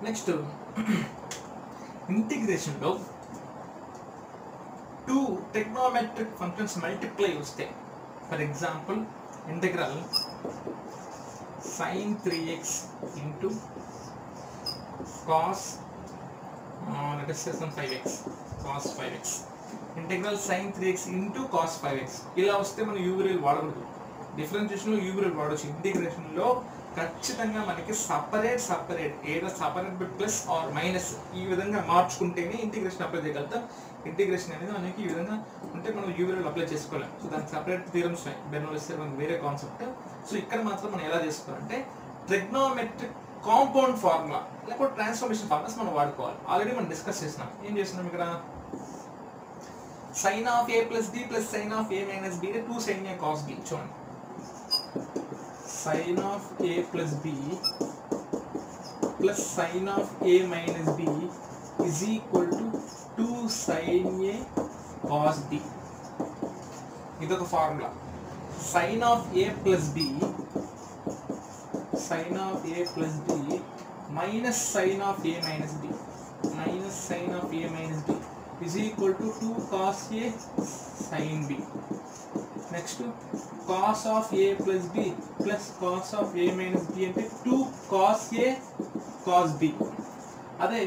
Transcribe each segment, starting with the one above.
Next ఇంటిగ్రేషన్లో two trigonometric functions multiply వస్తే, for example integral sin 3x into cos let us say some 5x cos 5x integral sin 3x into cos 5x ఇలా వస్తే మనం యూవిరల్ వాడకూడదు. డిఫరెన్షియేషన్లో యూవిరల్ వాడచ్చు. ఇంటిగ్రేషన్లో ఖచ్చితంగా మనకి సపరేట్ ఏదో separate bit plus or minus ఈ విధంగా మార్చుకుంటేనే ఇంటిగ్రేషన్ అప్లై చేయగలుగుతాం. ఇంటిగ్రేషన్ అనేది మనకి ఈ విధంగా ఉంటే మనం యూవిరల్ అప్లై చేసుకోలేం. సో దానికి సపరేట్ థియరమ్స్ ఉన్నాయి. బెర్నౌల్లి థియరం వేరే కాన్సెప్ట్. సో ఇక్కడ మాత్రం మనం ఎలా చేసుకోవాలంటే ట్రిగ్నోమెట్రిక్ కాంపౌండ్ ఫార్ములా లేకపోతే ట్రాన్స్ఫర్మేషన్ ఫార్ములాస్ మనం వాడుకోవాలి. ఆల్రెడీ మనం డిస్కస్ చేసినాం. ఏం చేస్తున్నాం ఇక్కడ, sin of a plus b plus sin of a minus b 2 sin a cos b. చూడండి, sin of a plus b plus sin of a minus b is equal to 2 sin a cos b. ఇదొక formula. sin of a plus b minus sin of a minus b is equal to 2 cos a sin b. Next cos of a plus b plus cos of a minus b అంటే 2 cos a cos b. అదే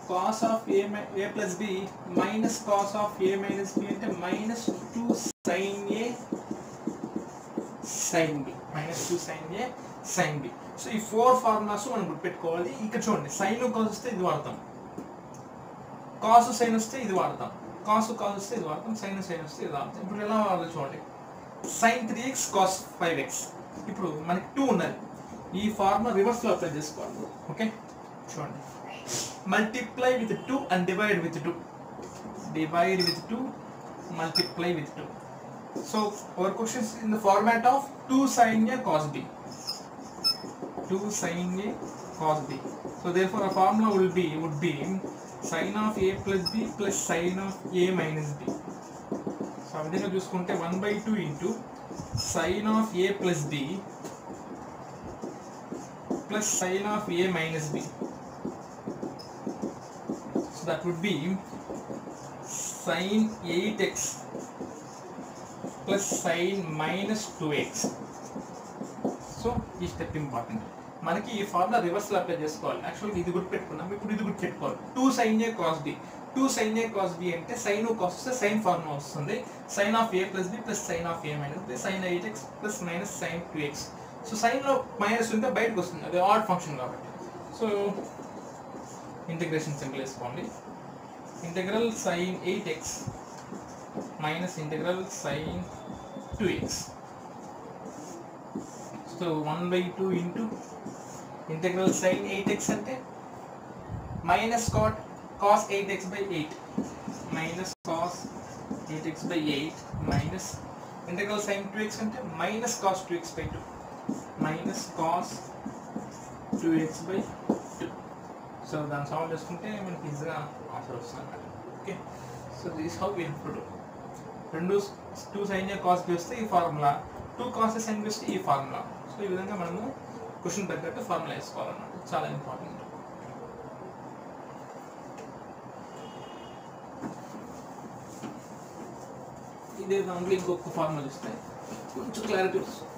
cos of a plus b minus cos of a minus b అంటే minus 2 sin a sin b. So ఈ 4 formulas మనం గుర్తుపెట్టుకోవాలి. ఇక్కడ చూడండి, sin cos వస్తే ఇది వాడతాం, cos sin వస్తే ఇది వాడతాం, cos వస్తే ఇది వాడతాం, sin వస్తే ఇది వాడతాం. ఇప్పుడు ఎలా వాడాలో చూడండి. sin 3x cos 5x ఇప్పుడు మనకి 2 ఉన్నది. ఈ ఫార్ములా రివర్స్లో అప్లై చేసుకోవాలి. ఓకే, చూడండి, multiply with 2 and divide with 2, multiply with 2. So our question in the format of 2 sin a cos b. So therefore a formula would be sin of a plus b plus sin of a minus b. So ఆ విధంగా చూసుకుంటే 1/2 into sin of a plus b plus sin of a minus b. So that would be sin 8x plus sin minus 2x. So ఈ step important. మనకి ఈ formula రివర్స్లో apply చేసుకోవాలి. యాక్చువల్గా ఇది గుర్తుపెట్టుకున్నాం, ఇప్పుడు ఇది గుర్తుపెట్టుకోవాలి. 2 sin a cos b అంటే sin cos వస్తే sin ఫార్ములా వస్తుంది. sin of a plus b plus sin of a minus b sin 8x plus minus sin 2x. So సైన్లో మైనస్ ఉంటే బయటకు వస్తుంది, అది ఆడ్ ఫంక్షన్ కాబట్టి. సో ఇంటిగ్రేషన్ సింపుల్ వేసుకోండి. Integral sin 8x minus integral sin 2x. So 1/2 into integral sin 8x అంటే minus cos 8x by 8 minus cos 8x by 8 minus integral sin 2x అంటే minus cos 2x by 2 minus cos 2x by 2. So దాన్ని solve చేసుకుంటే మనకి ఈజీగా answer వస్తుంది. Okay, so this how we have to do. 2 sin a cos b వస్తే ఈ formula, 2 cos a sin b వస్తే ఈ ఫార్ములా. సో ఈ విధంగా మనము క్వశ్చన్ తగ్గట్టు ఫార్ములా వేసుకోవాలన్నమాట. చాలా ఇంపార్టెంట్. ఇదే దాంట్లో ఇంకొక ఫార్ములా ఇస్తే కొంచెం క్లారిటీ వస్తుంది.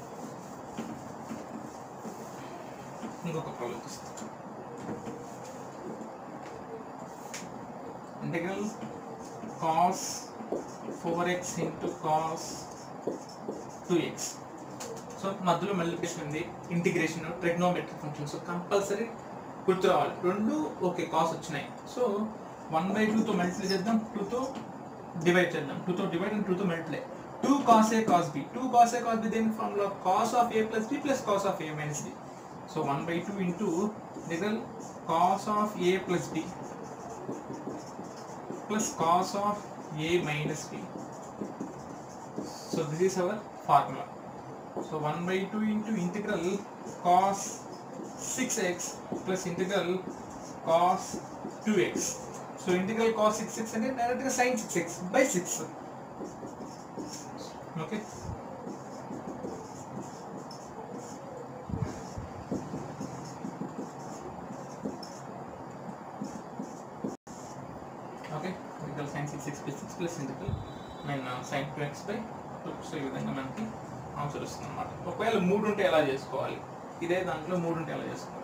ఇంకొక ప్రాబ్లం ఇస్తాం. Integral cos 4x into cos 2x. So మధ్యలో మల్టిప్లికేషన్ ఉంది, integration, trigonometric function. So compulsory గుర్తు రావాలి. రెండు ఓకే కాస్ వచ్చినాయి. సో 1/2తో మల్టిప్లై చేద్దాం, 2తో డివైడ్ చేద్దాం, 2తో డివైడ్ అండ్ 2తో multiply. 2 cos a cos b దేని formula, cos of a plus b plus cos of a minus b. So 1/2 into integral cos of a plus b plus cos of a minus b. So this is our formula. So 1/2 into integral cos 6x plus integral cos 2x. So integral cos 6x and directly sin 6x by 6. Okay. Plus integral sin 2x/2. So ఈ విధంగా మనకి answer వస్తుంది అనమాట. ఒకవేళ 3 ఉంటే ఎలా చేసుకోవాలి, ఇదే దాంట్లో 3 ఉంటే ఎలా చేసుకోవాలి.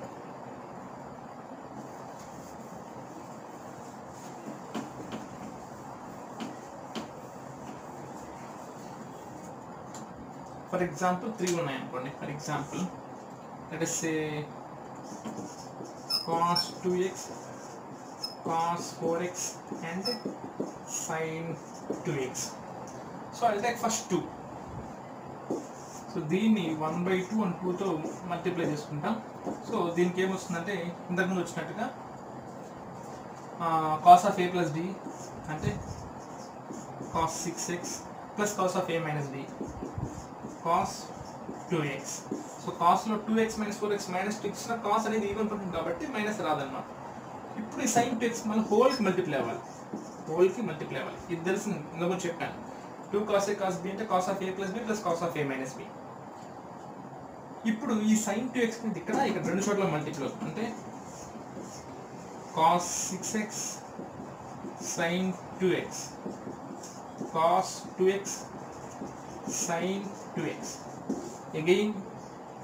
ఫర్ ఎగ్జాంపుల్ 3 ఉన్నాయి అనుకోండి. For example let us say cos 2x, cos 4x and sin 2x. So I'll take first 2. So దీన్ని 1/2 and 2తో మల్టిప్లై చేసుకుంటాం. సో దీనికి ఏమొస్తుందంటే ఇంతకుముందు వచ్చినట్టుగా cos of a plus b అంటే cos 6x plus cos of a minus b cos 2x. So కాస్లో 2x minus 4x minus 2x cos అనేది ఈవెన్ ఉంటుంది కాబట్టి మైనస్ రాదన్నమాట. ఇప్పుడు ఈ sin 2x మన హోల్కి మల్టిప్లై అవ్వాలి, ఇది తెలిసింది ఇంకొక చెప్పాను. 2 cos a cos b అంటే cos of a plus b plus cos of a minus b. ఇప్పుడు ఈ sin 2x ఇక్కడ రెండు చోట్ల మల్టిప్లై అవుతుంది. అంటే cos 6x sin 2x cos 2x sin 2x. Again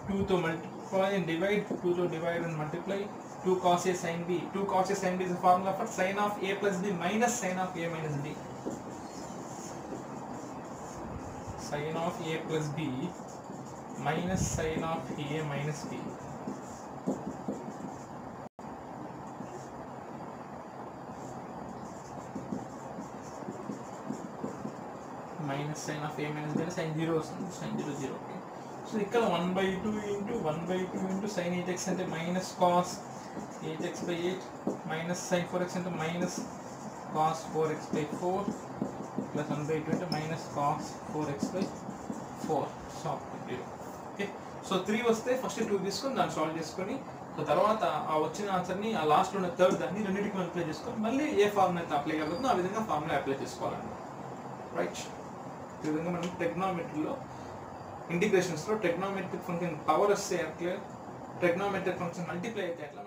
2 to multiply and divide, 2 to divide and multiply. 2 cos a sin b. 2 cos a sin b is a formula for sin of a plus b minus sin of a minus b. Sin of a plus b minus sin of a minus b. Minus sin of a minus b అంటే sin 0 వస్తుంది. sin 0 0. Okay. So ఇక్కడ 1/2 into sin 8x అంటే minus cos 8x/8 minus sin 4x అంటే minus cos 4x/4 plus 1/2 అంటే minus cos 4x/4. So okay. So 3 వస్తే first 2 తీసుకొని దాన్ని solve చేసుకొని, సో తర్వాత ఆ వచ్చిన ఆన్సర్ని ఆ లాస్ట్లో ఉన్న థర్డ్ దాన్ని రెండింటికి అప్లై చేసుకొని మళ్ళీ ఏ ఫార్ములా అయితే అప్లై అవుతుందో ఆ విధంగా ఫార్ములా అప్లై చేసుకోవాలండి. రైట్. ఈ విధంగా మనం ట్రిగ్నోమెట్రీలో ఇంటిగ్రేషన్స్లో ట్రిగ్నోమెట్రిక్ ఫంక్షన్ పవర్ వస్తే అట్లా, ట్రిగ్నోమెట్రిక్ ఫంక్షన్ మల్టిప్లై అయితే అట్లా